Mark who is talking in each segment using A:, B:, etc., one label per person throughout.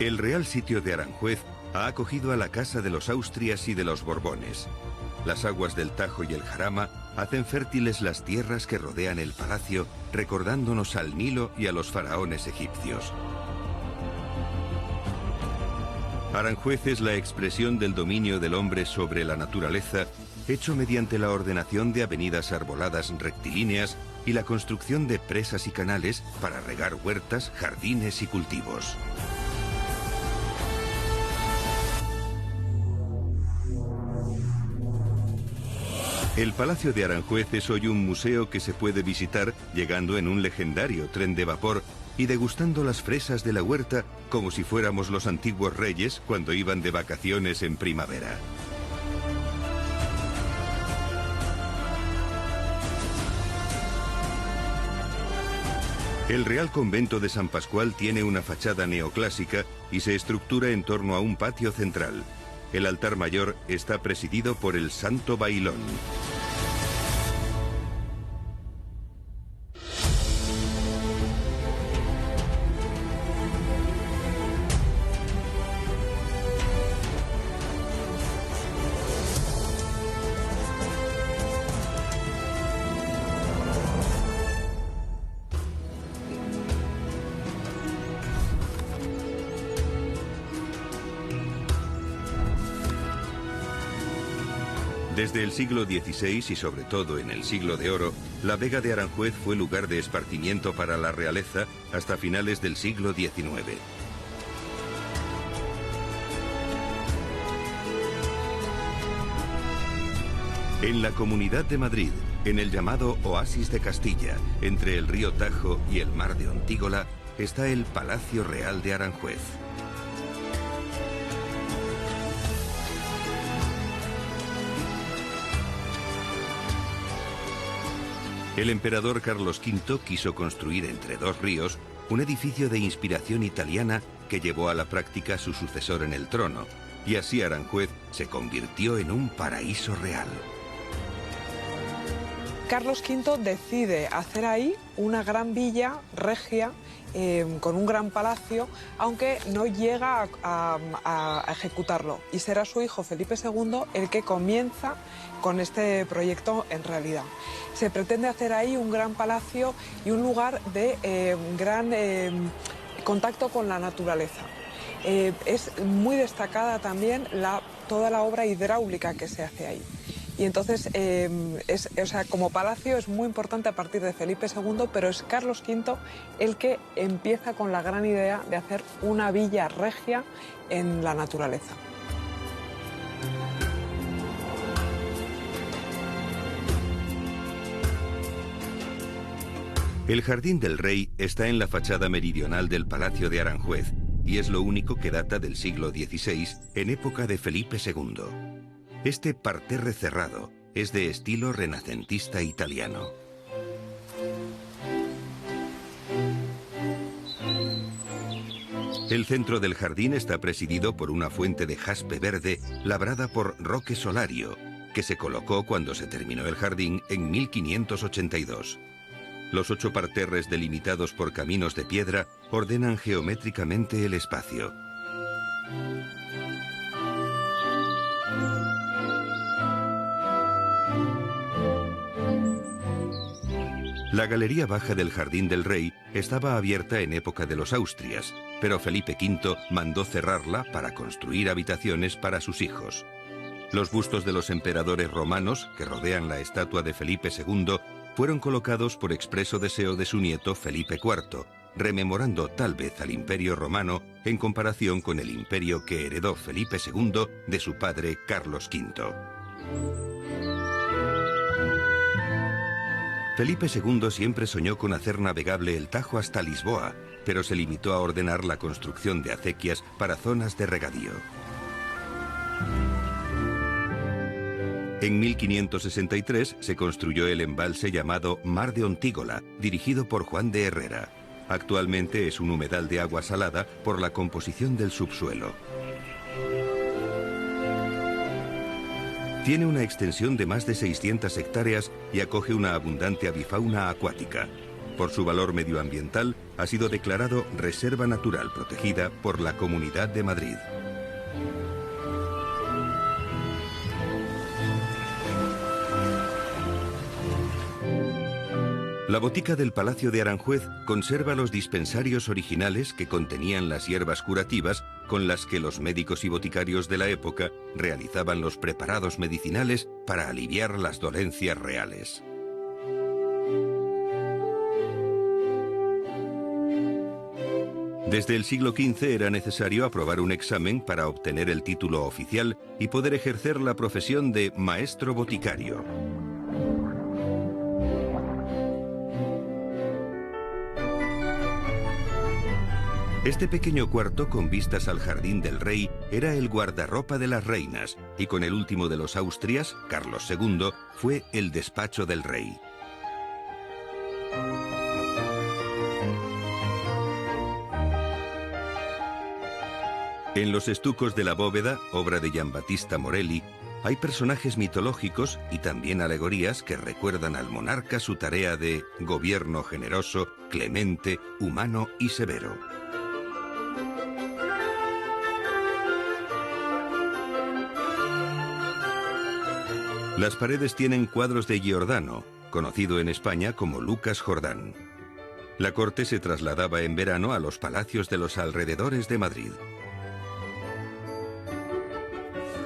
A: El Real Sitio de Aranjuez ha acogido a la Casa de los Austrias y de los Borbones. Las aguas del Tajo y el Jarama hacen fértiles las tierras que rodean el palacio, recordándonos al Nilo y a los faraones egipcios. Aranjuez es la expresión del dominio del hombre sobre la naturaleza, hecho mediante la ordenación de avenidas arboladas rectilíneas y la construcción de presas y canales para regar huertas, jardines y cultivos. El Palacio de Aranjuez es hoy un museo que se puede visitar llegando en un legendario tren de vapor y degustando las fresas de la huerta como si fuéramos los antiguos reyes cuando iban de vacaciones en primavera. El Real Convento de San Pascual tiene una fachada neoclásica y se estructura en torno a un patio central. El altar mayor está presidido por el Santo Bailón. Desde el siglo XVI y sobre todo en el siglo de oro, la Vega de Aranjuez fue lugar de esparcimiento para la realeza hasta finales del siglo XIX. En la Comunidad de Madrid, en el llamado Oasis de Castilla, entre el río Tajo y el mar de Ontígola, está el Palacio Real de Aranjuez. El emperador Carlos V quiso construir entre dos ríos un edificio de inspiración italiana que llevó a la práctica su sucesor en el trono, y así Aranjuez se convirtió en un paraíso real.
B: Carlos V decide hacer ahí una gran villa regia con un gran palacio, aunque no llega a ejecutarlo. Y será su hijo Felipe II el que comienza con este proyecto en realidad. Se pretende hacer ahí un gran palacio y un lugar de gran contacto con la naturaleza. Es muy destacada también toda la obra hidráulica que se hace ahí. Y entonces, como palacio es muy importante a partir de Felipe II, pero es Carlos V el que empieza con la gran idea de hacer una villa regia en la naturaleza.
A: El Jardín del Rey está en la fachada meridional del Palacio de Aranjuez y es lo único que data del siglo XVI, en época de Felipe II. Este parterre cerrado es de estilo renacentista italiano. El centro del jardín está presidido por una fuente de jaspe verde labrada por Roque Solario, que se colocó cuando se terminó el jardín en 1582. Los 8 parterres delimitados por caminos de piedra ordenan geométricamente el espacio. La galería baja del Jardín del Rey estaba abierta en época de los Austrias, pero Felipe V mandó cerrarla para construir habitaciones para sus hijos. Los bustos de los emperadores romanos, que rodean la estatua de Felipe II, fueron colocados por expreso deseo de su nieto Felipe IV, rememorando tal vez al Imperio Romano en comparación con el imperio que heredó Felipe II de su padre Carlos V. Felipe II siempre soñó con hacer navegable el Tajo hasta Lisboa, pero se limitó a ordenar la construcción de acequias para zonas de regadío. En 1563 se construyó el embalse llamado Mar de Ontígola, dirigido por Juan de Herrera. Actualmente es un humedal de agua salada por la composición del subsuelo. Tiene una extensión de más de 600 hectáreas y acoge una abundante avifauna acuática. Por su valor medioambiental, ha sido declarado Reserva Natural protegida por la Comunidad de Madrid. La botica del Palacio de Aranjuez conserva los dispensarios originales que contenían las hierbas curativas con las que los médicos y boticarios de la época realizaban los preparados medicinales para aliviar las dolencias reales. Desde el siglo XV era necesario aprobar un examen para obtener el título oficial y poder ejercer la profesión de maestro boticario. Este pequeño cuarto con vistas al Jardín del Rey era el guardarropa de las reinas y con el último de los Austrias, Carlos II, fue el despacho del rey. En los estucos de la bóveda, obra de Giambattista Morelli, hay personajes mitológicos y también alegorías que recuerdan al monarca su tarea de gobierno generoso, clemente, humano y severo. Las paredes tienen cuadros de Giordano, conocido en España como Lucas Jordán. La corte se trasladaba en verano a los palacios de los alrededores de Madrid.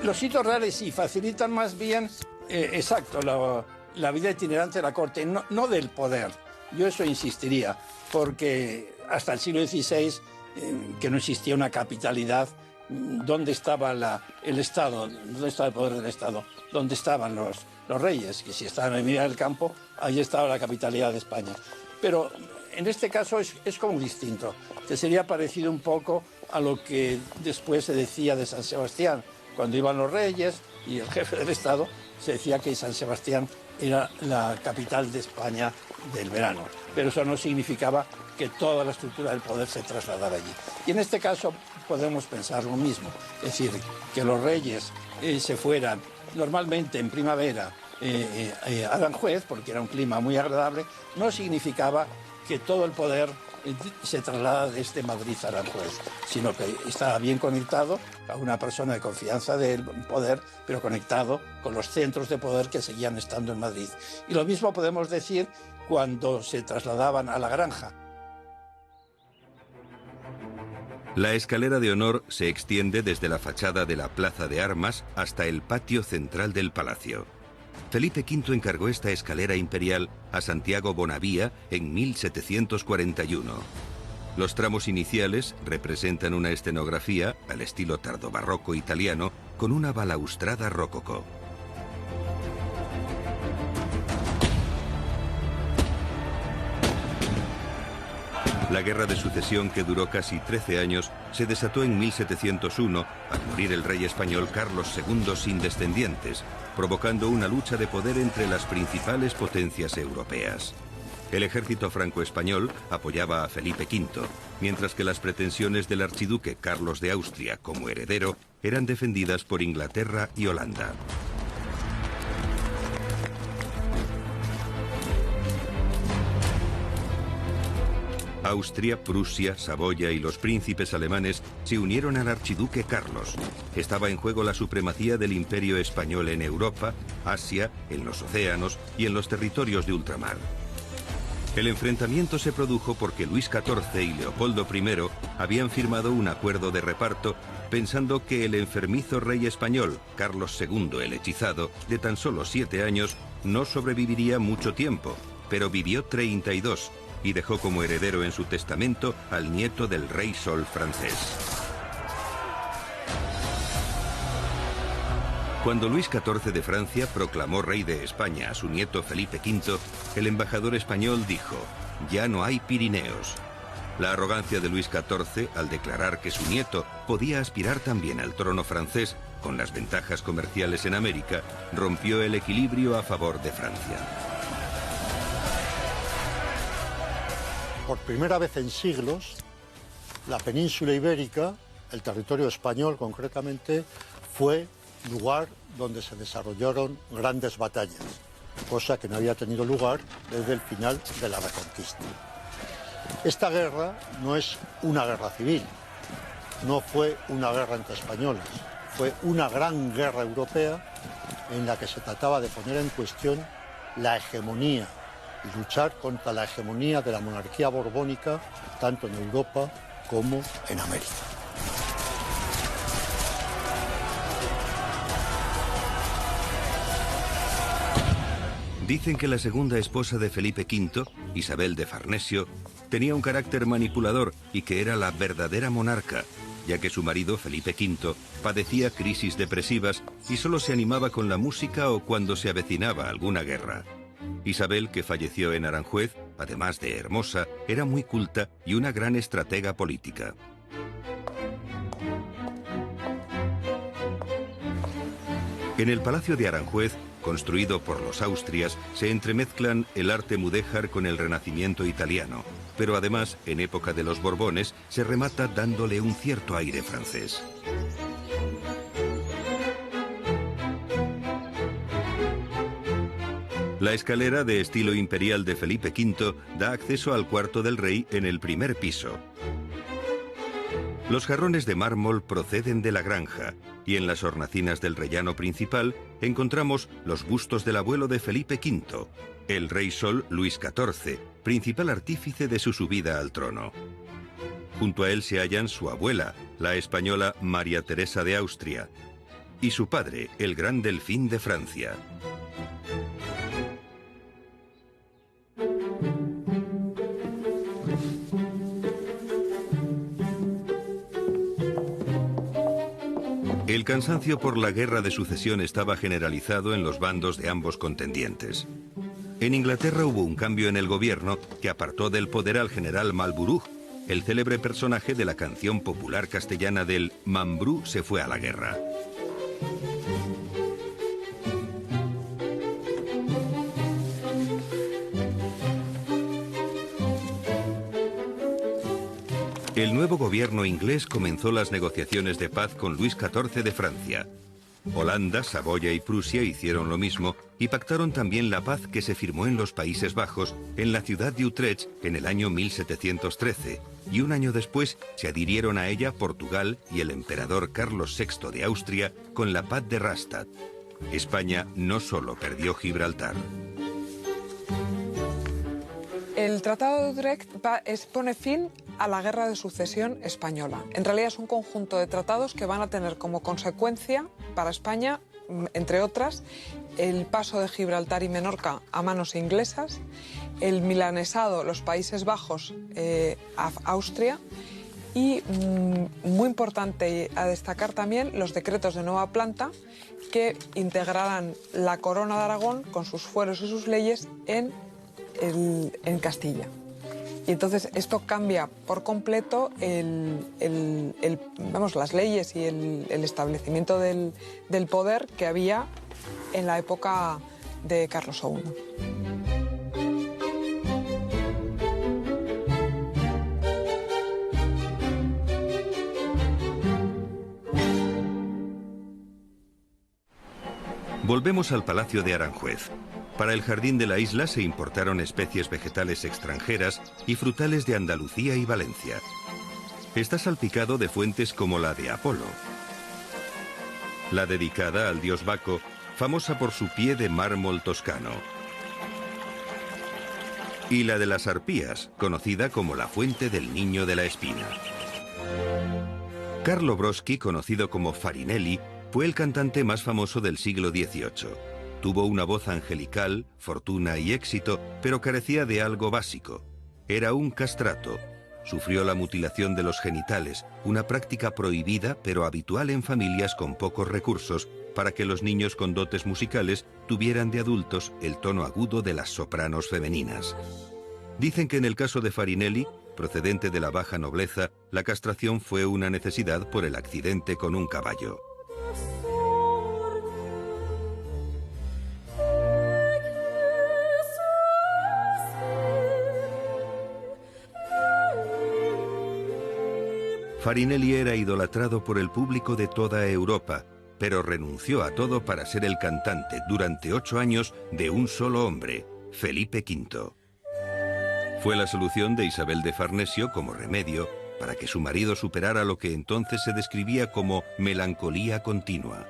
C: Los hitos reales sí facilitan más bien, la vida itinerante de la corte, no del poder. Yo eso insistiría, porque hasta el siglo XVI, que no existía una capitalidad, ¿dónde estaba el Estado? ¿Dónde estaba el poder del Estado? ¿Dónde estaban los reyes? Que si estaban en medio del campo, ahí estaba la capitalidad de España. Pero en este caso es como distinto, que sería parecido un poco a lo que después se decía de San Sebastián. Cuando iban los reyes y el jefe del Estado, se decía que San Sebastián era la capital de España del verano. Pero eso no significaba que toda la estructura del poder se trasladara allí. Y en este caso podemos pensar lo mismo, es decir, que los reyes se fueran normalmente en primavera a Aranjuez, porque era un clima muy agradable, no significaba que todo el poder se traslada desde Madrid a Aranjuez, sino que estaba bien conectado a una persona de confianza del poder, pero conectado con los centros de poder que seguían estando en Madrid. Y lo mismo podemos decir cuando se trasladaban a la granja.
A: La escalera de honor se extiende desde la fachada de la Plaza de Armas hasta el patio central del palacio. Felipe V encargó esta escalera imperial a Santiago Bonavía en 1741. Los tramos iniciales representan una escenografía al estilo tardobarroco italiano con una balaustrada rococó. La Guerra de Sucesión, que duró casi 13 años, se desató en 1701 al morir el rey español Carlos II sin descendientes, provocando una lucha de poder entre las principales potencias europeas. El ejército franco-español apoyaba a Felipe V, mientras que las pretensiones del archiduque Carlos de Austria como heredero eran defendidas por Inglaterra y Holanda. Austria, Prusia, Saboya y los príncipes alemanes se unieron al archiduque Carlos. Estaba en juego la supremacía del imperio español en Europa, Asia, en los océanos y en los territorios de ultramar. El enfrentamiento se produjo porque Luis XIV y Leopoldo I habían firmado un acuerdo de reparto pensando que el enfermizo rey español, Carlos II el Hechizado, de tan solo 7 años, no sobreviviría mucho tiempo, pero vivió 32 y dejó como heredero en su testamento al nieto del rey Sol francés. Cuando Luis XIV de Francia proclamó rey de España a su nieto Felipe V, el embajador español dijo: «Ya no hay Pirineos». La arrogancia de Luis XIV, al declarar que su nieto podía aspirar también al trono francés con las ventajas comerciales en América, rompió el equilibrio a favor de Francia.
D: Por primera vez en siglos, la península ibérica, el territorio español concretamente, fue lugar donde se desarrollaron grandes batallas, cosa que no había tenido lugar desde el final de la Reconquista. Esta guerra no es una guerra civil, no fue una guerra entre españoles, fue una gran guerra europea en la que se trataba de poner en cuestión la hegemonía y luchar contra la hegemonía de la monarquía borbónica tanto en Europa como en América.
A: Dicen que la segunda esposa de Felipe V, Isabel de Farnesio, tenía un carácter manipulador y que era la verdadera monarca, ya que su marido, Felipe V, padecía crisis depresivas y solo se animaba con la música o cuando se avecinaba alguna guerra. Isabel, que falleció en Aranjuez, además de hermosa, era muy culta y una gran estratega política. En el Palacio de Aranjuez, construido por los Austrias, se entremezclan el arte mudéjar con el Renacimiento italiano, pero además, en época de los Borbones, se remata dándole un cierto aire francés. La escalera de estilo imperial de Felipe V da acceso al cuarto del rey en el primer piso. Los jarrones de mármol proceden de la granja y en las hornacinas del rellano principal encontramos los bustos del abuelo de Felipe V, el rey Sol Luis XIV, principal artífice de su subida al trono. Junto a él se hallan su abuela, la española María Teresa de Austria, y su padre, el gran delfín de Francia. El cansancio por la guerra de sucesión estaba generalizado en los bandos de ambos contendientes. En Inglaterra hubo un cambio en el gobierno que apartó del poder al general Marlborough, el célebre personaje de la canción popular castellana del Mambrú se fue a la guerra. El nuevo gobierno inglés comenzó las negociaciones de paz con Luis XIV de Francia. Holanda, Saboya y Prusia hicieron lo mismo y pactaron también la paz que se firmó en los Países Bajos, en la ciudad de Utrecht, en el año 1713, y un año después se adhirieron a ella Portugal y el emperador Carlos VI de Austria con la paz de Rastatt. España no solo perdió Gibraltar.
B: El Tratado de Utrecht pone fin a la Guerra de Sucesión Española. En realidad es un conjunto de tratados que van a tener como consecuencia para España, entre otras, el paso de Gibraltar y Menorca a manos inglesas, el milanesado, los Países Bajos, a Austria, y, muy importante a destacar también, los decretos de nueva planta que integrarán la Corona de Aragón con sus fueros y sus leyes en Castilla. Y entonces esto cambia por completo las leyes y el establecimiento del poder que había en la época de Carlos II.
A: Volvemos al Palacio de Aranjuez. Para el jardín de la isla se importaron especies vegetales extranjeras y frutales de Andalucía y Valencia. Está salpicado de fuentes como la de Apolo, la dedicada al dios Baco, famosa por su pie de mármol toscano, y la de las arpías, conocida como la fuente del Niño de la Espina. Carlo Broschi, conocido como Farinelli, fue el cantante más famoso del siglo XVIII. Tuvo una voz angelical, fortuna y éxito, pero carecía de algo básico. Era un castrato. Sufrió la mutilación de los genitales, una práctica prohibida pero habitual en familias con pocos recursos, para que los niños con dotes musicales tuvieran de adultos el tono agudo de las sopranos femeninas. Dicen que en el caso de Farinelli, procedente de la baja nobleza, la castración fue una necesidad por el accidente con un caballo. Farinelli era idolatrado por el público de toda Europa, pero renunció a todo para ser el cantante durante 8 años de un solo hombre, Felipe V. Fue la solución de Isabel de Farnesio como remedio para que su marido superara lo que entonces se describía como melancolía continua.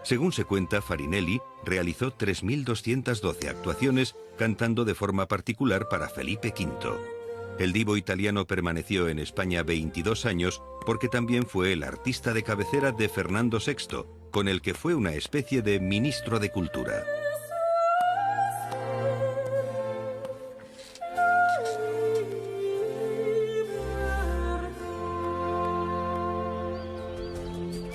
A: Según se cuenta, Farinelli realizó 3.212 actuaciones cantando de forma particular para Felipe V. El divo italiano permaneció en España 22 años porque también fue el artista de cabecera de Fernando VI, con el que fue una especie de ministro de Cultura.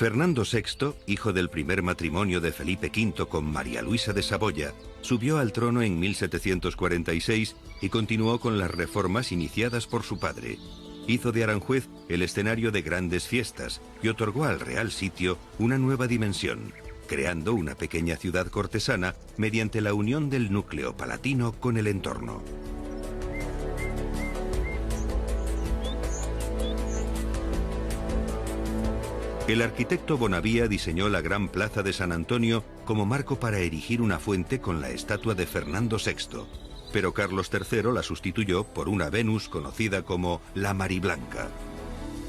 A: Fernando VI, hijo del primer matrimonio de Felipe V con María Luisa de Saboya, subió al trono en 1746 y continuó con las reformas iniciadas por su padre. Hizo de Aranjuez el escenario de grandes fiestas y otorgó al real sitio una nueva dimensión, creando una pequeña ciudad cortesana mediante la unión del núcleo palatino con el entorno. El arquitecto Bonavía diseñó la gran plaza de San Antonio como marco para erigir una fuente con la estatua de Fernando VI, pero Carlos III la sustituyó por una Venus conocida como la Mariblanca.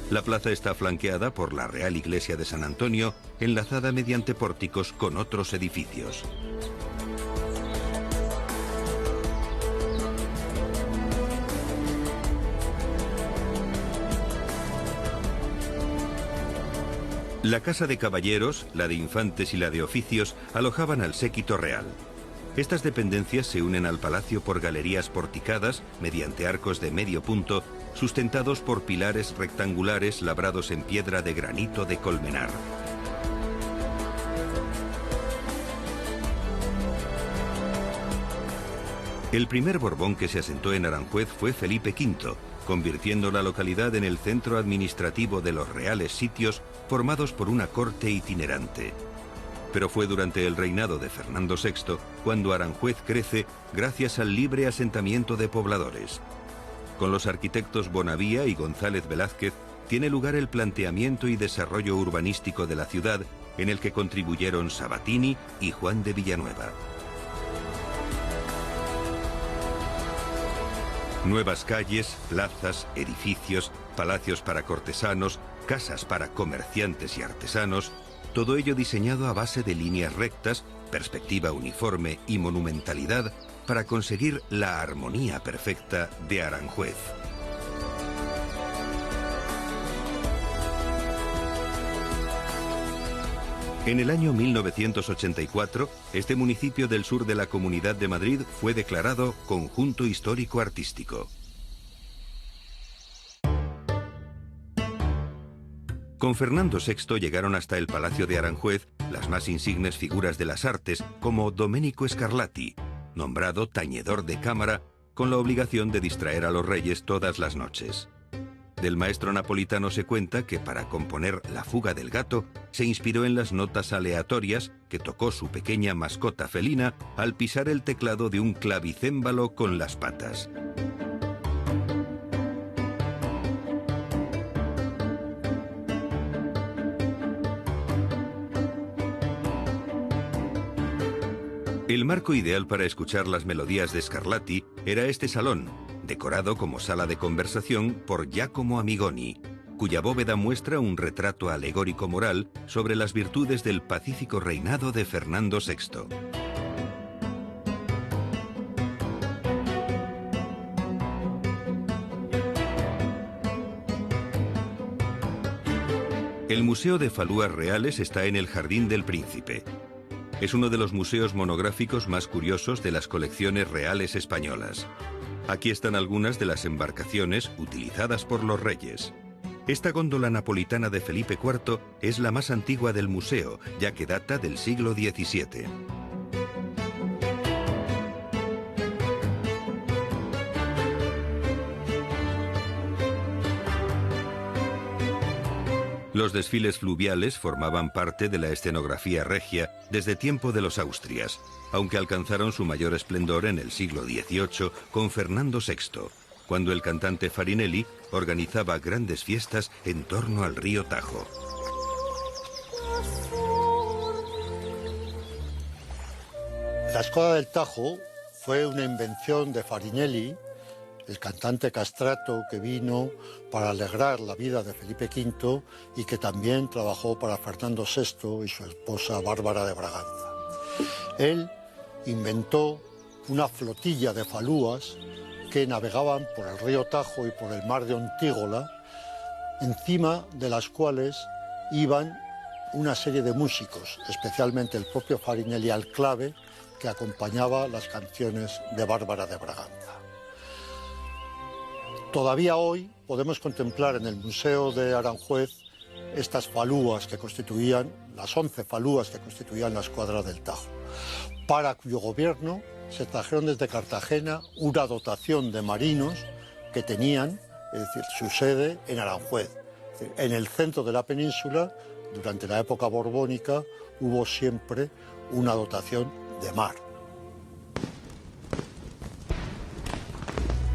A: La plaza está flanqueada por la Real Iglesia de San Antonio, enlazada mediante pórticos con otros edificios. La Casa de Caballeros, la de Infantes y la de Oficios alojaban al séquito real. Estas dependencias se unen al palacio por galerías porticadas mediante arcos de medio punto, sustentados por pilares rectangulares labrados en piedra de granito de Colmenar. El primer Borbón que se asentó en Aranjuez fue Felipe V, convirtiendo la localidad en el centro administrativo de los reales sitios formados por una corte itinerante. Pero fue durante el reinado de Fernando VI cuando Aranjuez crece gracias al libre asentamiento de pobladores. Con los arquitectos Bonavía y González Velázquez tiene lugar el planteamiento y desarrollo urbanístico de la ciudad, en el que contribuyeron Sabatini y Juan de Villanueva. Nuevas calles, plazas, edificios, palacios para cortesanos, casas para comerciantes y artesanos, todo ello diseñado a base de líneas rectas, perspectiva uniforme y monumentalidad para conseguir la armonía perfecta de Aranjuez. En el año 1984, este municipio del sur de la Comunidad de Madrid fue declarado Conjunto Histórico Artístico. Con Fernando VI llegaron hasta el Palacio de Aranjuez las más insignes figuras de las artes, como Domenico Scarlatti, nombrado tañedor de cámara, con la obligación de distraer a los reyes todas las noches. Del maestro napolitano se cuenta que para componer La fuga del gato se inspiró en las notas aleatorias que tocó su pequeña mascota felina al pisar el teclado de un clavicémbalo con las patas. El marco ideal para escuchar las melodías de Scarlatti era este salón, decorado como sala de conversación por Giacomo Amigoni, cuya bóveda muestra un retrato alegórico moral sobre las virtudes del pacífico reinado de Fernando VI. El Museo de Falúas Reales está en el Jardín del Príncipe. Es uno de los museos monográficos más curiosos de las colecciones reales españolas. Aquí están algunas de las embarcaciones utilizadas por los reyes. Esta góndola napolitana de Felipe IV es la más antigua del museo, ya que data del siglo XVII. Los desfiles fluviales formaban parte de la escenografía regia desde tiempo de los Austrias, aunque alcanzaron su mayor esplendor en el siglo XVIII con Fernando VI, cuando el cantante Farinelli organizaba grandes fiestas en torno al río Tajo.
D: La escoba del Tajo fue una invención de Farinelli el cantante castrato que vino para alegrar la vida de Felipe V y que también trabajó para Fernando VI y su esposa Bárbara de Braganza. Él inventó una flotilla de falúas que navegaban por el río Tajo y por el mar de Ontígola, encima de las cuales iban una serie de músicos, especialmente el propio Farinelli al clave, que acompañaba las canciones de Bárbara de Braganza. Todavía hoy podemos contemplar en el Museo de Aranjuez estas falúas que constituían, las 11 falúas que constituían la escuadra del Tajo, para cuyo gobierno se trajeron desde Cartagena una dotación de marinos que tenían, es decir, su sede en Aranjuez. Es decir, en el centro de la península, durante la época borbónica, hubo siempre una dotación de mar.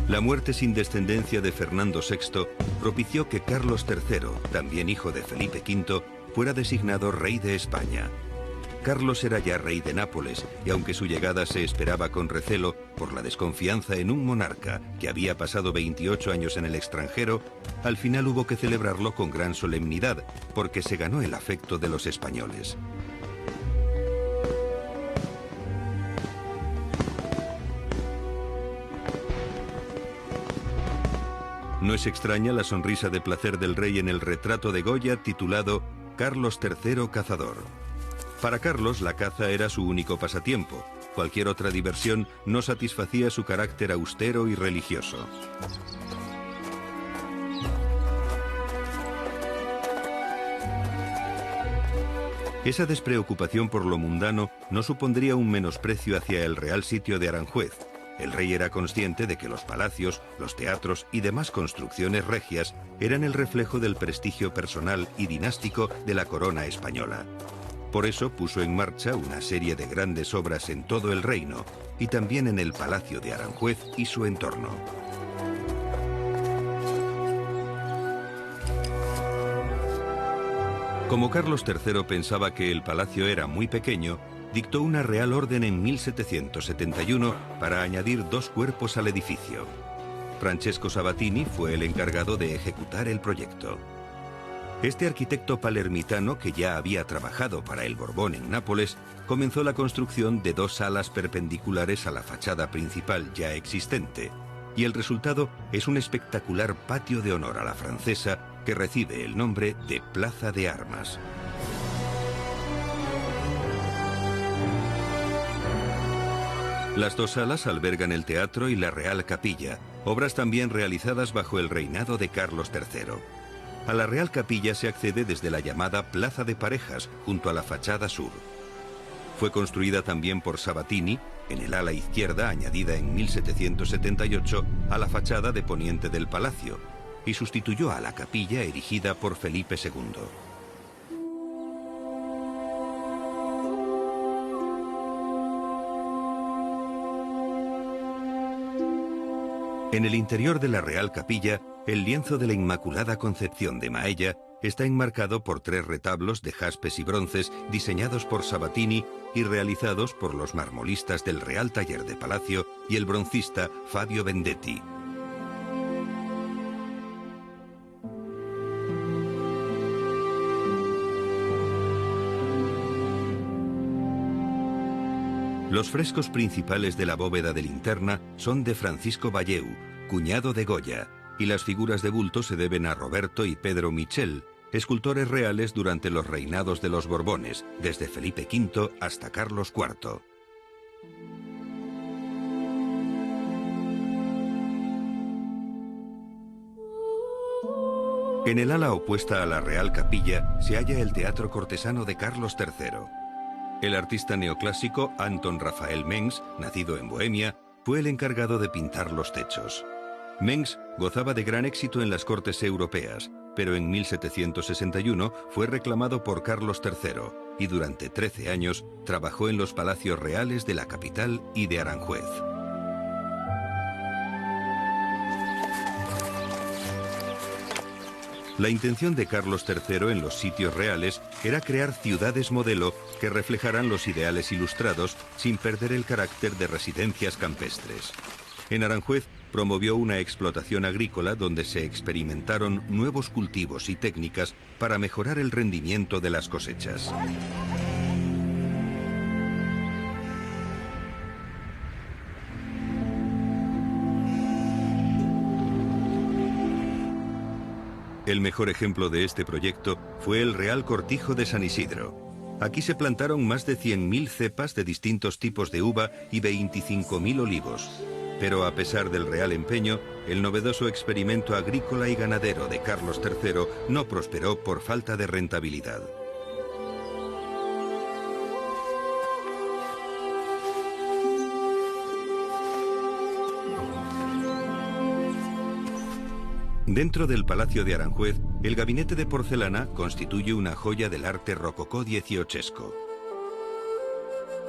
A: La muerte sin descendencia de Fernando VI propició que Carlos III, también hijo de Felipe V, fuera designado rey de España. Carlos era ya rey de Nápoles, y aunque su llegada se esperaba con recelo por la desconfianza en un monarca que había pasado 28 años en el extranjero, al final hubo que celebrarlo con gran solemnidad, porque se ganó el afecto de los españoles. No es extraña la sonrisa de placer del rey en el retrato de Goya titulado Carlos III Cazador. Para Carlos, la caza era su único pasatiempo. Cualquier otra diversión no satisfacía su carácter austero y religioso. Esa despreocupación por lo mundano no supondría un menosprecio hacia el real sitio de Aranjuez. El rey era consciente de que los palacios, los teatros y demás construcciones regias eran el reflejo del prestigio personal y dinástico de la corona española. Por eso puso en marcha una serie de grandes obras en todo el reino y también en el Palacio de Aranjuez y su entorno. Como Carlos III pensaba que el palacio era muy pequeño, dictó una real orden en 1771 para añadir 2 cuerpos al edificio. Francesco Sabatini fue el encargado de ejecutar el proyecto. Este arquitecto palermitano, que ya había trabajado para el Borbón en Nápoles, comenzó la construcción de 2 salas perpendiculares a la fachada principal ya existente, y el resultado es un espectacular patio de honor a la francesa que recibe el nombre de Plaza de Armas. Las 2 salas albergan el teatro y la Real Capilla, obras también realizadas bajo el reinado de Carlos III. A la Real Capilla se accede desde la llamada Plaza de Parejas, junto a la fachada sur. Fue construida también por Sabatini, en el ala izquierda, añadida en 1778 a la fachada de poniente del palacio, y sustituyó a la capilla erigida por Felipe II. En el interior de la Real Capilla, el lienzo de la Inmaculada Concepción de Maella está enmarcado por 3 retablos de jaspes y bronces diseñados por Sabatini y realizados por los marmolistas del Real Taller de Palacio y el broncista Fabio Vendetti. Los frescos principales de la bóveda de linterna son de Francisco Valleu, cuñado de Goya, y las figuras de bulto se deben a Roberto y Pedro Michel, escultores reales durante los reinados de los Borbones, desde Felipe V hasta Carlos IV. En el ala opuesta a la Real Capilla se halla el Teatro Cortesano de Carlos III. El artista neoclásico Anton Rafael Mengs, nacido en Bohemia, fue el encargado de pintar los techos. Mengs gozaba de gran éxito en las cortes europeas, pero en 1761 fue reclamado por Carlos III y durante 13 años trabajó en los palacios reales de la capital y de Aranjuez. La intención de Carlos III en los sitios reales era crear ciudades modelo que reflejaran los ideales ilustrados sin perder el carácter de residencias campestres. En Aranjuez promovió una explotación agrícola donde se experimentaron nuevos cultivos y técnicas para mejorar el rendimiento de las cosechas. El mejor ejemplo de este proyecto fue el Real Cortijo de San Isidro. Aquí se plantaron más de 100.000 cepas de distintos tipos de uva y 25.000 olivos. Pero a pesar del real empeño, el novedoso experimento agrícola y ganadero de Carlos III no prosperó por falta de rentabilidad. Dentro del Palacio de Aranjuez, el gabinete de porcelana constituye una joya del arte rococó dieciochesco.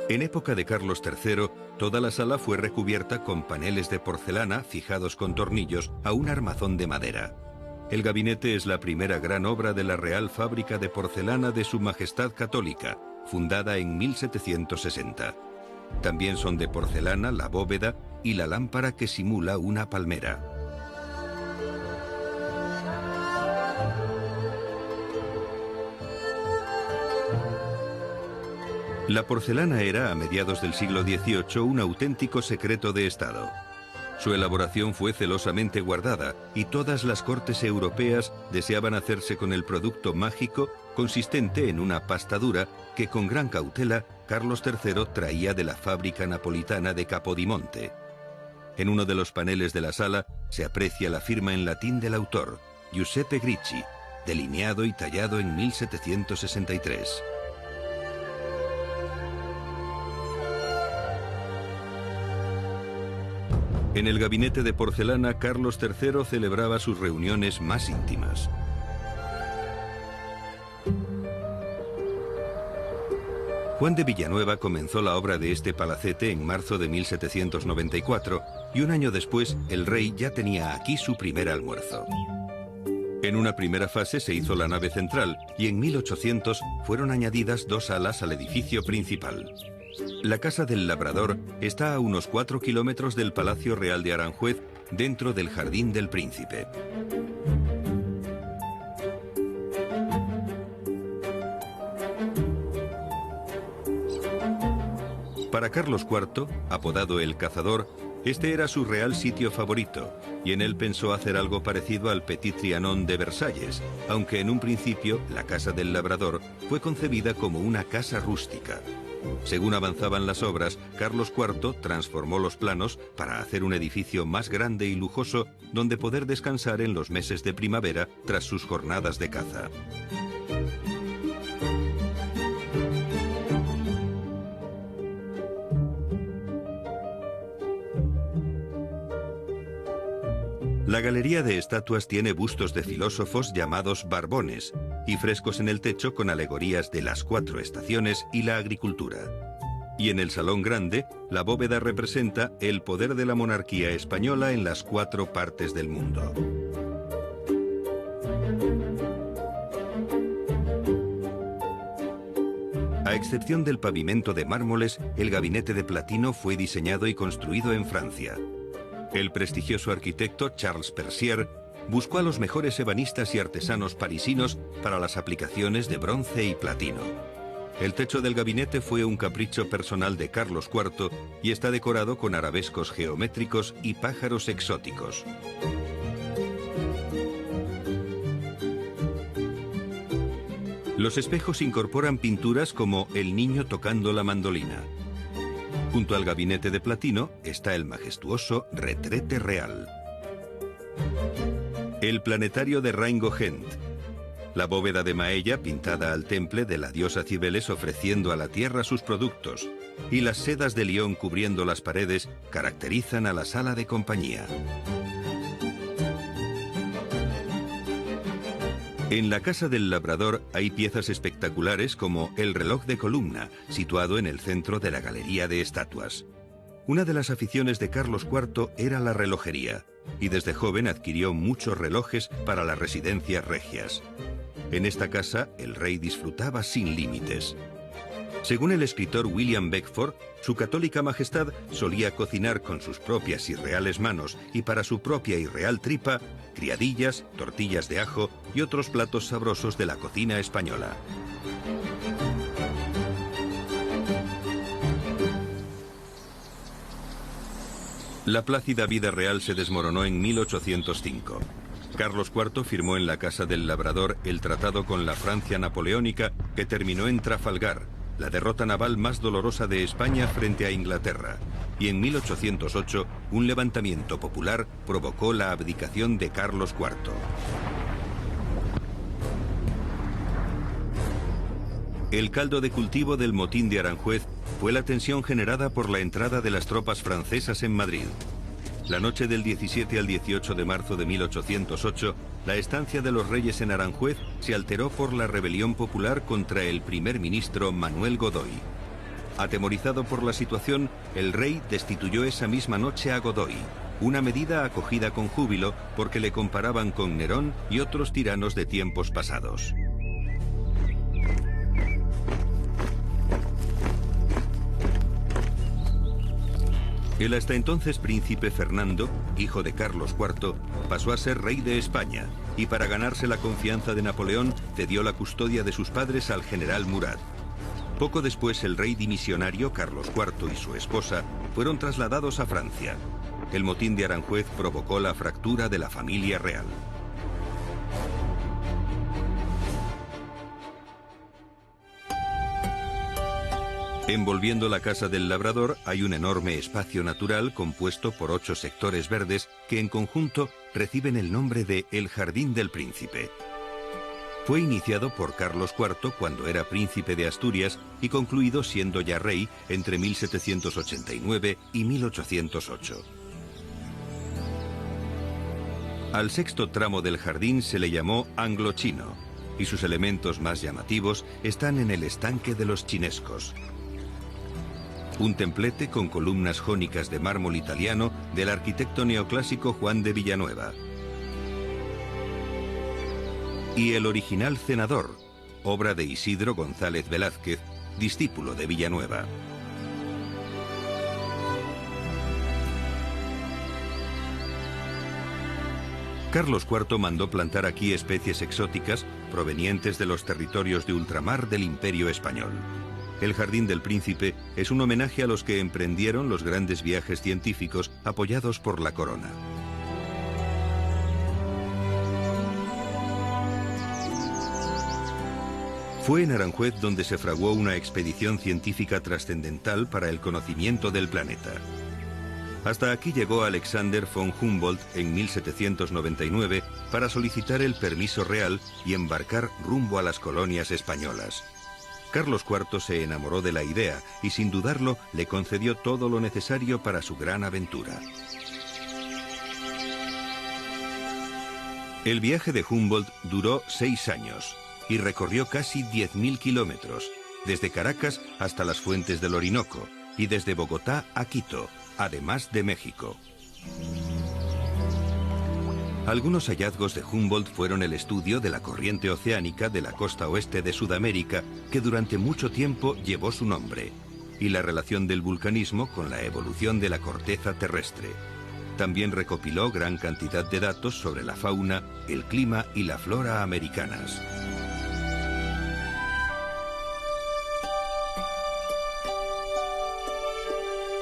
A: En época de Carlos III, toda la sala fue recubierta con paneles de porcelana fijados con tornillos a un armazón de madera. El gabinete es la primera gran obra de la Real Fábrica de Porcelana de Su Majestad Católica, fundada en 1760. También son de porcelana la bóveda y la lámpara que simula una palmera. La porcelana era, a mediados del siglo XVIII, un auténtico secreto de Estado. Su elaboración fue celosamente guardada y todas las cortes europeas deseaban hacerse con el producto mágico consistente en una pasta dura que con gran cautela Carlos III traía de la fábrica napolitana de Capodimonte. En uno de los paneles de la sala se aprecia la firma en latín del autor, Giuseppe Gricci, delineado y tallado en 1763. En el gabinete de porcelana, Carlos III celebraba sus reuniones más íntimas. Juan de Villanueva comenzó la obra de este palacete en marzo de 1794 y un año después el rey ya tenía aquí su primer almuerzo. En una primera fase se hizo la nave central y en 1800 fueron añadidas 2 salas al edificio principal. La Casa del Labrador está a unos 4 kilómetros del Palacio Real de Aranjuez, dentro del Jardín del Príncipe. Para Carlos IV, apodado el Cazador, este era su real sitio favorito, y en él pensó hacer algo parecido al Petit Trianon de Versalles, aunque en un principio la Casa del Labrador fue concebida como una casa rústica. Según avanzaban las obras, Carlos IV transformó los planos para hacer un edificio más grande y lujoso donde poder descansar en los meses de primavera tras sus jornadas de caza. La galería de estatuas tiene bustos de filósofos llamados barbones y frescos en el techo con alegorías de las 4 estaciones y la agricultura. Y en el Salón Grande, la bóveda representa el poder de la monarquía española en las 4 partes del mundo. A excepción del pavimento de mármoles, el gabinete de platino fue diseñado y construido en Francia. El prestigioso arquitecto Charles Percier buscó a los mejores ebanistas y artesanos parisinos para las aplicaciones de bronce y platino. El techo del gabinete fue un capricho personal de Carlos IV y está decorado con arabescos geométricos y pájaros exóticos. Los espejos incorporan pinturas como El niño tocando la mandolina. Junto al gabinete de platino está el majestuoso Retrete Real. El planetario de Rheingau-Gendt. La bóveda de Maella pintada al temple de la diosa Cibeles ofreciendo a la tierra sus productos. Y las sedas de Lyon cubriendo las paredes caracterizan a la sala de compañía. En la Casa del Labrador hay piezas espectaculares como el reloj de columna, situado en el centro de la galería de estatuas. Una de las aficiones de Carlos IV era la relojería, y desde joven adquirió muchos relojes para las residencias regias. En esta casa, el rey disfrutaba sin límites. Según el escritor William Beckford, su católica majestad solía cocinar con sus propias y reales manos y para su propia y real tripa, criadillas, tortillas de ajo y otros platos sabrosos de la cocina española. La plácida vida real se desmoronó en 1805. Carlos IV firmó en la Casa del Labrador el tratado con la Francia napoleónica que terminó en Trafalgar, la derrota naval más dolorosa de España frente a Inglaterra. Y en 1808, un levantamiento popular provocó la abdicación de Carlos IV. El caldo de cultivo del motín de Aranjuez fue la tensión generada por la entrada de las tropas francesas en Madrid. La noche del 17 al 18 de marzo de 1808, la estancia de los Reyes en Aranjuez se alteró por la rebelión popular contra el primer ministro Manuel Godoy. Atemorizado por la situación, el rey destituyó esa misma noche a Godoy, una medida acogida con júbilo porque le comparaban con Nerón y otros tiranos de tiempos pasados. El hasta entonces príncipe Fernando, hijo de Carlos IV, pasó a ser rey de España y para ganarse la confianza de Napoleón cedió la custodia de sus padres al general Murat. Poco después el rey dimisionario Carlos IV y su esposa fueron trasladados a Francia. El motín de Aranjuez provocó la fractura de la familia real. Envolviendo la Casa del Labrador hay un enorme espacio natural compuesto por 8 sectores verdes que en conjunto reciben el nombre de El Jardín del Príncipe. Fue iniciado por Carlos IV cuando era príncipe de Asturias y concluido siendo ya rey entre 1789 y 1808. Al sexto tramo del jardín se le llamó Anglo-Chino y sus elementos más llamativos están en el estanque de los chinescos. Un templete con columnas jónicas de mármol italiano del arquitecto neoclásico Juan de Villanueva. Y el original cenador, obra de Isidro González Velázquez, discípulo de Villanueva. Carlos IV mandó plantar aquí especies exóticas provenientes de los territorios de ultramar del Imperio Español. El Jardín del Príncipe es un homenaje a los que emprendieron los grandes viajes científicos apoyados por la corona. Fue en Aranjuez donde se fraguó una expedición científica trascendental para el conocimiento del planeta. Hasta aquí llegó Alexander von Humboldt en 1799 para solicitar el permiso real y embarcar rumbo a las colonias españolas. Carlos IV se enamoró de la idea y sin dudarlo le concedió todo lo necesario para su gran aventura. El viaje de Humboldt duró 6 años y recorrió casi 10.000 kilómetros, desde Caracas hasta las fuentes del Orinoco y desde Bogotá a Quito, además de México. Algunos hallazgos de Humboldt fueron el estudio de la corriente oceánica de la costa oeste de Sudamérica, que durante mucho tiempo llevó su nombre, y la relación del vulcanismo con la evolución de la corteza terrestre. También recopiló gran cantidad de datos sobre la fauna, el clima y la flora americanas.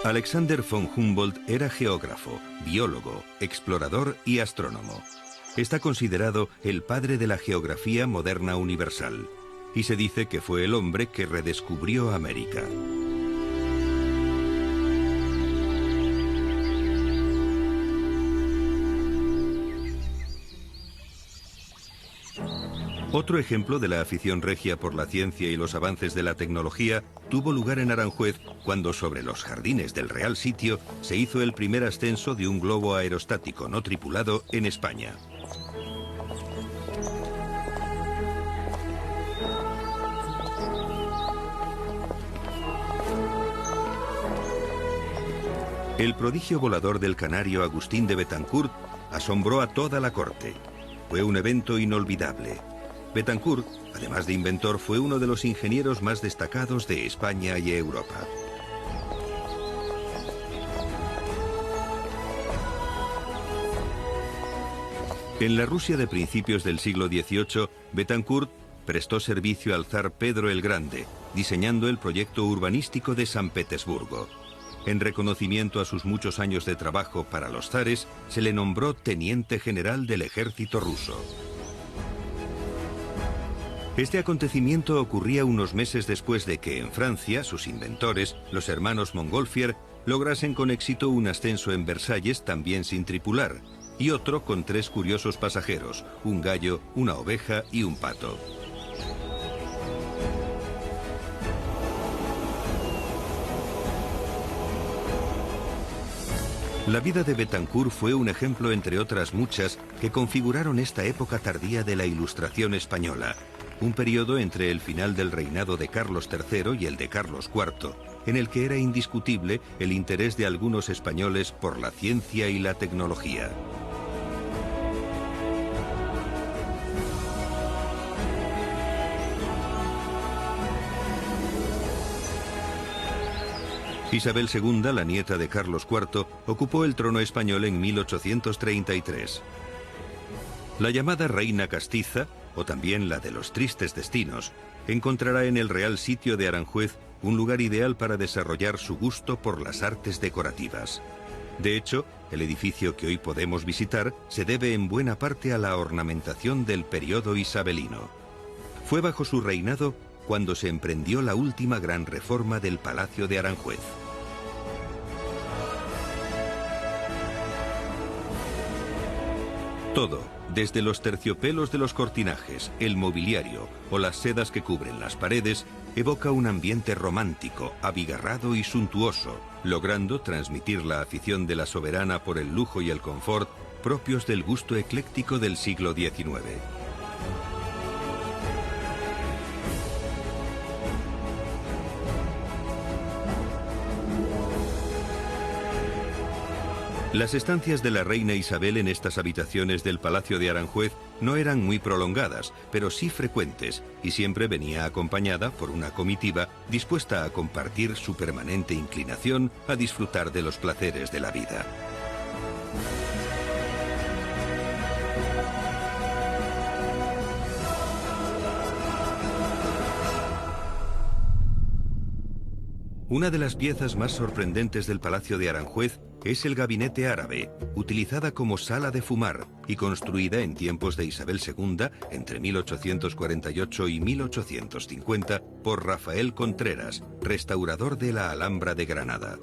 A: Alexander von Humboldt era geógrafo, biólogo, explorador y astrónomo. Está considerado el padre de la geografía moderna universal, y se dice que fue el hombre que redescubrió América. Otro ejemplo de la afición regia por la ciencia y los avances de la tecnología tuvo lugar en Aranjuez cuando sobre los jardines del Real Sitio se hizo el primer ascenso de un globo aerostático no tripulado en España. El prodigio volador del canario Agustín de Betancourt asombró a toda la corte. Fue un evento inolvidable. Betancourt, además de inventor, fue uno de los ingenieros más destacados de España y Europa. En la Rusia de principios del siglo XVIII, Betancourt prestó servicio al zar Pedro el Grande, diseñando el proyecto urbanístico de San Petersburgo. En reconocimiento a sus muchos años de trabajo para los zares, se le nombró teniente general del ejército ruso. Este acontecimiento ocurría unos meses después de que en Francia, sus inventores, los hermanos Montgolfier, lograsen con éxito un ascenso en Versalles también sin tripular, y otro con 3 curiosos pasajeros, un gallo, una oveja y un pato. La vida de Betancourt fue un ejemplo entre otras muchas que configuraron esta época tardía de la Ilustración española, un periodo entre el final del reinado de Carlos III y el de Carlos IV, en el que era indiscutible el interés de algunos españoles por la ciencia y la tecnología. Isabel II, la nieta de Carlos IV, ocupó el trono español en 1833. La llamada Reina Castiza, o también la de los tristes destinos, encontrará en el Real Sitio de Aranjuez un lugar ideal para desarrollar su gusto por las artes decorativas. De hecho, el edificio que hoy podemos visitar se debe en buena parte a la ornamentación del periodo isabelino. Fue bajo su reinado cuando se emprendió la última gran reforma del Palacio de Aranjuez. Todo, desde los terciopelos de los cortinajes, el mobiliario o las sedas que cubren las paredes, evoca un ambiente romántico, abigarrado y suntuoso, logrando transmitir la afición de la soberana por el lujo y el confort propios del gusto ecléctico del siglo XIX. Las estancias de la reina Isabel en estas habitaciones del Palacio de Aranjuez no eran muy prolongadas, pero sí frecuentes, y siempre venía acompañada por una comitiva dispuesta a compartir su permanente inclinación a disfrutar de los placeres de la vida. Una de las piezas más sorprendentes del Palacio de Aranjuez es el gabinete árabe, utilizada como sala de fumar y construida en tiempos de Isabel II entre 1848 y 1850 por Rafael Contreras, restaurador de la Alhambra de Granada.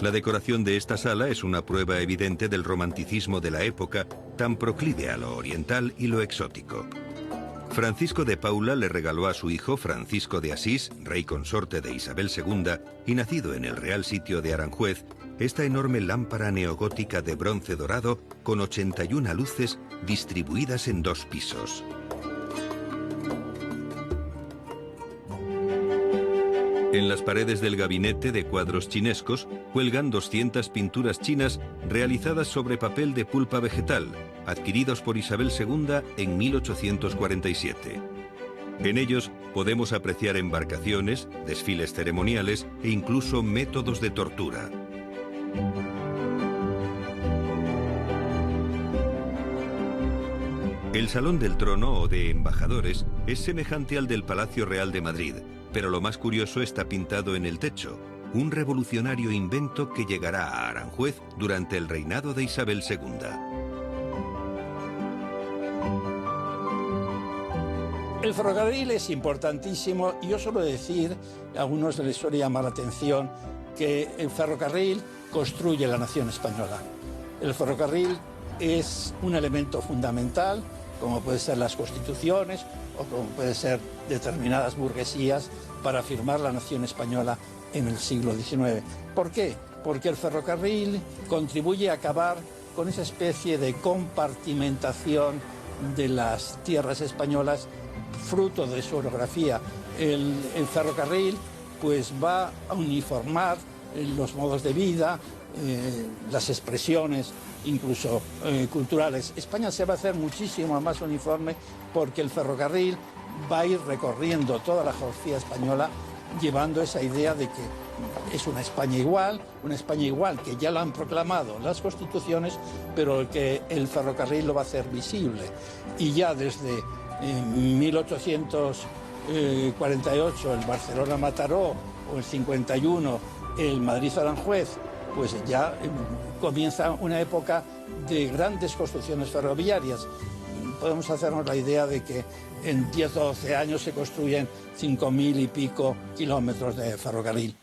A: La decoración de esta sala es una prueba evidente del romanticismo de la época, tan proclive a lo oriental y lo exótico. Francisco de Paula le regaló a su hijo Francisco de Asís, rey consorte de Isabel II y nacido en el Real Sitio de Aranjuez, esta enorme lámpara neogótica de bronce dorado con 81 luces distribuidas en 2 pisos. En las paredes del gabinete de cuadros chinescos cuelgan 200 pinturas chinas realizadas sobre papel de pulpa vegetal, adquiridos por Isabel II en 1847. En ellos podemos apreciar embarcaciones, desfiles ceremoniales e incluso métodos de tortura. El Salón del Trono o de Embajadores es semejante al del Palacio Real de Madrid, pero lo más curioso está pintado en el techo, un revolucionario invento que llegará a Aranjuez durante el reinado de Isabel II.
C: El ferrocarril es importantísimo y yo suelo decir, a algunos les suele llamar la atención, que el ferrocarril construye la nación española. El ferrocarril es un elemento fundamental, como pueden ser las constituciones o como pueden ser determinadas burguesías para afirmar la nación española en el siglo XIX. ¿Por qué? Porque el ferrocarril contribuye a acabar con esa especie de compartimentación de las tierras españolas fruto de su orografía. El ferrocarril pues va a uniformar los modos de vida, las expresiones, incluso culturales. España se va a hacer muchísimo más uniforme porque el ferrocarril va a ir recorriendo toda la geografía española llevando esa idea de que es una España igual que ya lo han proclamado las constituciones, pero que el ferrocarril lo va a hacer visible. Y ya desde 1848 el Barcelona-Mataró o el 51 el Madrid-Aranjuez, pues ya comienza una época de grandes construcciones ferroviarias. Podemos hacernos la idea de que en 10 o 12 años se construyen 5.000 y pico kilómetros de ferrocarril.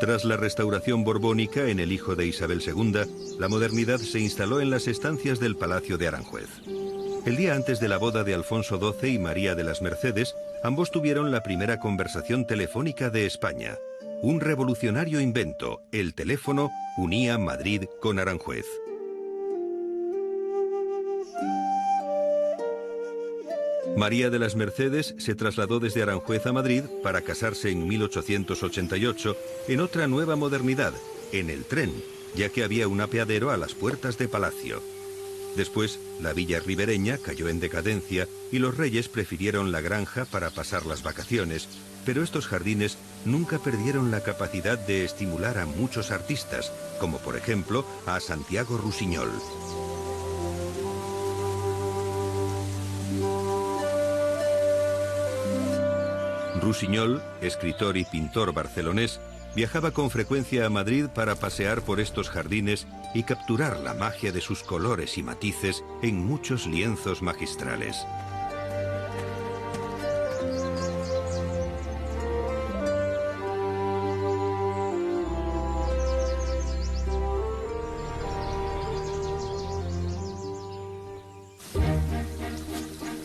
A: Tras la restauración borbónica en el hijo de Isabel II, la modernidad se instaló en las estancias del Palacio de Aranjuez. El día antes de la boda de Alfonso XII y María de las Mercedes, ambos tuvieron la primera conversación telefónica de España. Un revolucionario invento, el teléfono, unía Madrid con Aranjuez. María de las Mercedes se trasladó desde Aranjuez a Madrid para casarse en 1888 en otra nueva modernidad, en el tren, ya que había un apeadero a las puertas de Palacio. Después, la villa ribereña cayó en decadencia y los reyes prefirieron la granja para pasar las vacaciones, pero estos jardines nunca perdieron la capacidad de estimular a muchos artistas, como por ejemplo a Santiago Rusiñol. Rusiñol, escritor y pintor barcelonés, viajaba con frecuencia a Madrid para pasear por estos jardines y capturar la magia de sus colores y matices en muchos lienzos magistrales.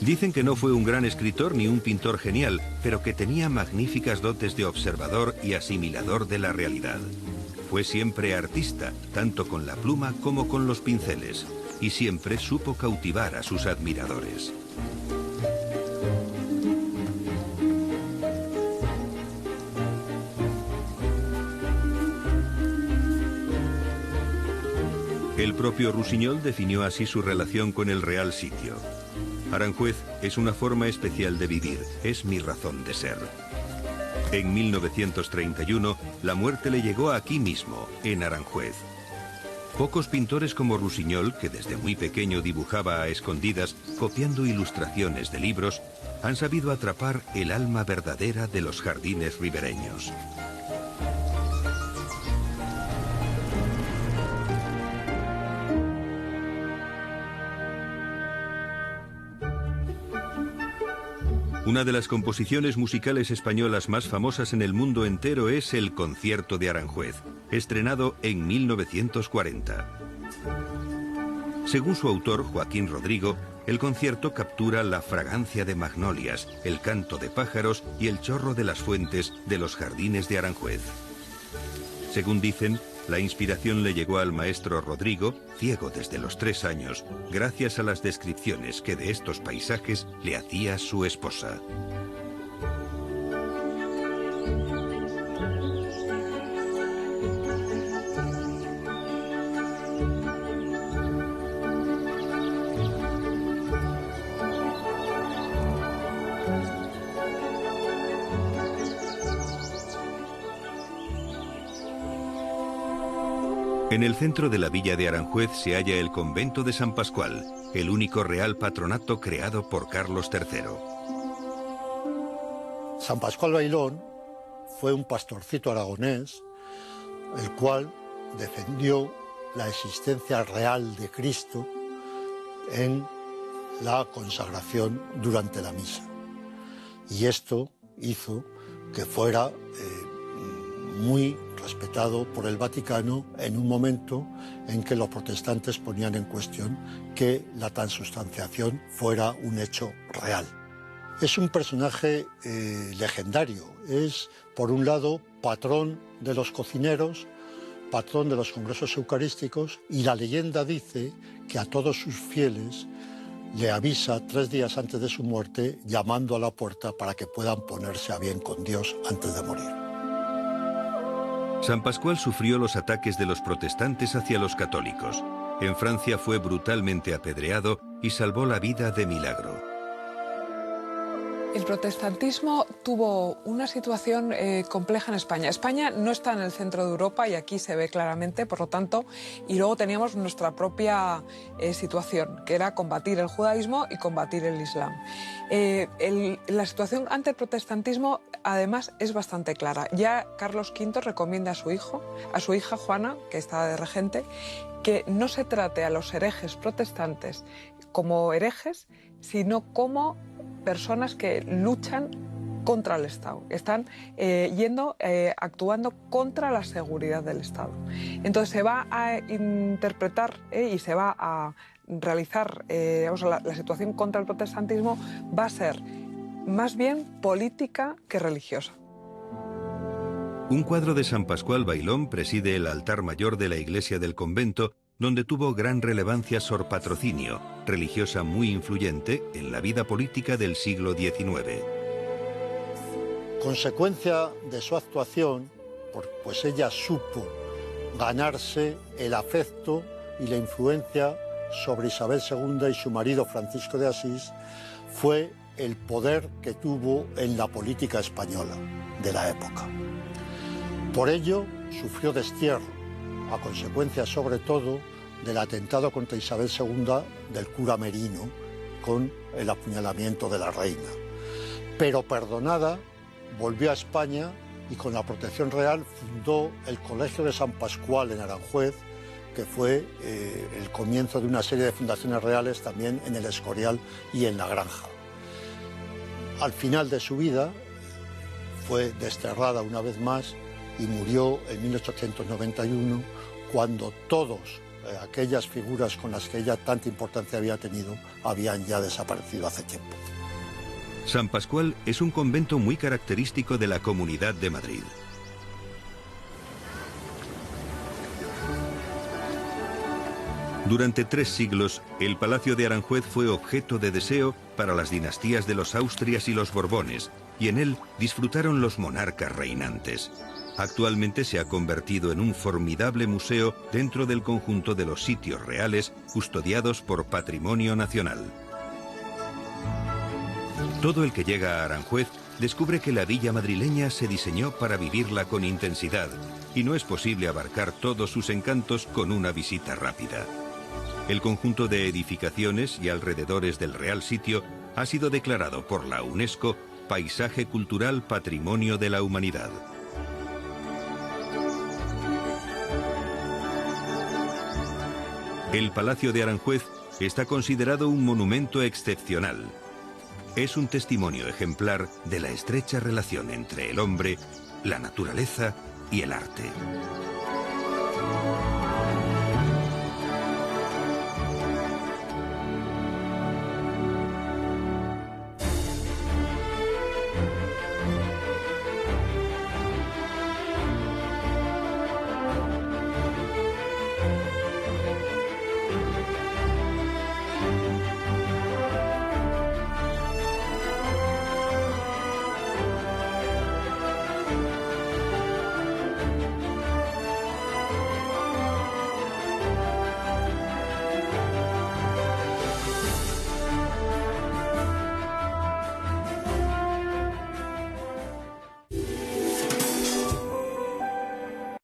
A: Dicen que no fue un gran escritor ni un pintor genial, pero que tenía magníficas dotes de observador y asimilador de la realidad. Fue siempre artista, tanto con la pluma como con los pinceles, y siempre supo cautivar a sus admiradores. El propio Rusiñol definió así su relación con el Real Sitio. Aranjuez es una forma especial de vivir, es mi razón de ser. En 1931, la muerte le llegó aquí mismo, en Aranjuez. Pocos pintores como Rusiñol, que desde muy pequeño dibujaba a escondidas, copiando ilustraciones de libros, han sabido atrapar el alma verdadera de los jardines ribereños. Una de las composiciones musicales españolas más famosas en el mundo entero es el Concierto de Aranjuez, estrenado en 1940. Según su autor, Joaquín Rodrigo, el concierto captura la fragancia de magnolias, el canto de pájaros y el chorro de las fuentes de los jardines de Aranjuez. Según dicen, la inspiración le llegó al maestro Rodrigo, ciego desde los 3 años, gracias a las descripciones que de estos paisajes le hacía su esposa. En el centro de la villa de Aranjuez se halla el convento de San Pascual, el único real patronato creado por Carlos III.
D: San Pascual Bailón fue un pastorcito aragonés, el cual defendió la existencia real de Cristo en la consagración durante la misa. Y esto hizo que fuera muy respetado por el Vaticano en un momento en que los protestantes ponían en cuestión que la transubstanciación fuera un hecho real. Es un personaje legendario, es por un lado patrón de los cocineros, patrón de los congresos eucarísticos, y la leyenda dice que a todos sus fieles le avisa 3 días antes de su muerte llamando a la puerta para que puedan ponerse a bien con Dios antes de morir.
A: San Pascual sufrió los ataques de los protestantes hacia los católicos. En Francia fue brutalmente apedreado y salvó la vida de milagro.
B: El protestantismo tuvo una situación compleja en España. España no está en el centro de Europa y aquí se ve claramente, por lo tanto, y luego teníamos nuestra propia situación, que era combatir el judaísmo y combatir el islam. La situación ante el protestantismo, además, es bastante clara. Ya Carlos V recomienda a su hija Juana, que está de regente, que no se trate a los herejes protestantes como herejes, sino como personas que luchan contra el Estado, están actuando contra la seguridad del Estado. Entonces se va a interpretar y se va a realizar, la situación contra el protestantismo va a ser más bien política que religiosa.
A: Un cuadro de San Pascual Bailón preside el altar mayor de la iglesia del convento, donde tuvo gran relevancia Sor Patrocinio, religiosa muy influyente en la vida política del siglo XIX.
D: Consecuencia de su actuación, pues ella supo ganarse el afecto y la influencia sobre Isabel II y su marido Francisco de Asís, fue el poder que tuvo en la política española de la época. Por ello, sufrió destierro, a consecuencia sobre todo del atentado contra Isabel II del cura Merino con el apuñalamiento de la reina. Pero perdonada, volvió a España y con la protección real fundó el Colegio de San Pascual en Aranjuez, que fue el comienzo de una serie de fundaciones reales también en el Escorial y en La Granja. Al final de su vida fue desterrada una vez más y murió en 1891, cuando aquellas figuras con las que ella tanta importancia había tenido habían ya desaparecido hace tiempo.
A: San Pascual es un convento muy característico de la Comunidad de Madrid. Durante 3 siglos, el Palacio de Aranjuez fue objeto de deseo para las dinastías de los Austrias y los Borbones, y en él disfrutaron los monarcas reinantes. Actualmente se ha convertido en un formidable museo dentro del conjunto de los sitios reales custodiados por Patrimonio Nacional. Todo el que llega a Aranjuez descubre que la villa madrileña se diseñó para vivirla con intensidad y no es posible abarcar todos sus encantos con una visita rápida. El conjunto de edificaciones y alrededores del Real Sitio ha sido declarado por la UNESCO Paisaje Cultural Patrimonio de la Humanidad. El Palacio de Aranjuez está considerado un monumento excepcional. Es un testimonio ejemplar de la estrecha relación entre el hombre, la naturaleza y el arte.